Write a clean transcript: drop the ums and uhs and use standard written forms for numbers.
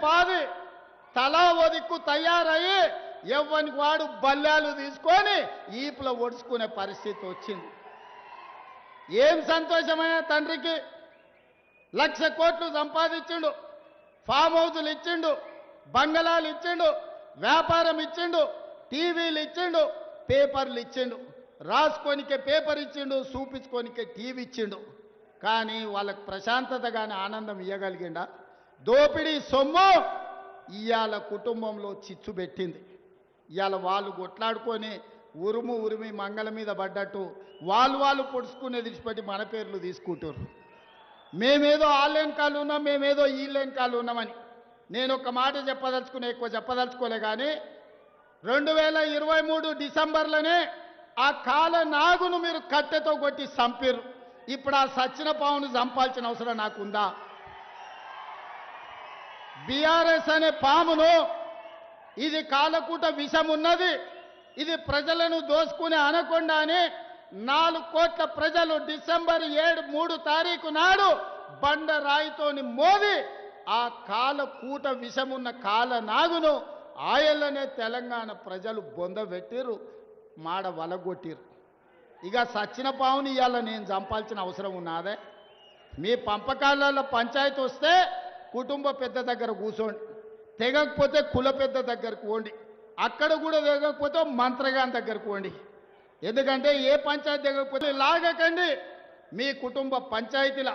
పాది తలా ఒదిక్కు తయారయ్యి ఎవ్వనికి వాడు బల్లాలు తీసుకొని ఈపులో ఒడుచుకునే పరిస్థితి వచ్చింది. ఏం సంతోషమైన తండ్రికి 1,00,000 కోట్లు సంపాదించిండు, ఫామ్ హౌజులు ఇచ్చిండు, బంగళాలు ఇచ్చిండు, వ్యాపారం ఇచ్చిండు, టీవీలు ఇచ్చిండు, పేపర్లు ఇచ్చిండు, రాసుకోనికే పేపర్ ఇచ్చిండు, చూపించుకోనికే టీవీ ఇచ్చిండు. కానీ వాళ్ళకు ప్రశాంతత కానీ ఆనందం ఇవ్వగలిగిండా? దోపిడీ సొమ్ము ఇవాళ కుటుంబంలో చిచ్చు పెట్టింది. ఇవాళ వాళ్ళు కొట్లాడుకొని ఉరిమి మంగళ మీద పడ్డట్టు వాళ్ళు పొడుచుకునేది విడిచిపెట్టి మన పేర్లు తీసుకుంటారు. మేమేదో ఆన్లైన్ కాలు ఉన్నాం, మేమేదో ఈ లైన్ కాలు ఉన్నామని. నేను ఒక మాట చెప్పదలుచుకునే, ఎక్కువ చెప్పదలుచుకోలే. కానీ 2023 డిసెంబర్లోనే ఆ కాల నాగును మీరు కట్టెతో కొట్టి చంపారు. ఇప్పుడు ఆ సచ్చిన పావును చంపాల్సిన అవసరం నాకుందా? బీఆర్ఎస్ అనే పామును, ఇది కాలకూట విషం ఉన్నది, ఇది ప్రజలను దోసుకునే అనకొండ అని 4 కోట్ల ప్రజలు డిసెంబర్ 3 తారీఖు నాడు బండరాయితోని మోది ఆ కాలకూట విషమున్న కాల నాగును ఆయల్లనే తెలంగాణ ప్రజలు బొందబెట్టిరు, మాడ వలగొట్టిరు. ఇక సచ్చిన పావుని ఇవాళ నేను చంపాల్సిన అవసరం ఉన్నదే? మీ పంపకాలలో పంచాయతీ వస్తే కుటుంబ పెద్ద దగ్గర కూర్చోండి, తెగకపోతే కుల పెద్ద దగ్గరకు పోండి, అక్కడ కూడా తెగకపోతే మంత్రగాని దగ్గరకు పోండి. ఎందుకంటే ఏ పంచాయతీ తెగకపోతే లాగకండి మీ కుటుంబ పంచాయతీల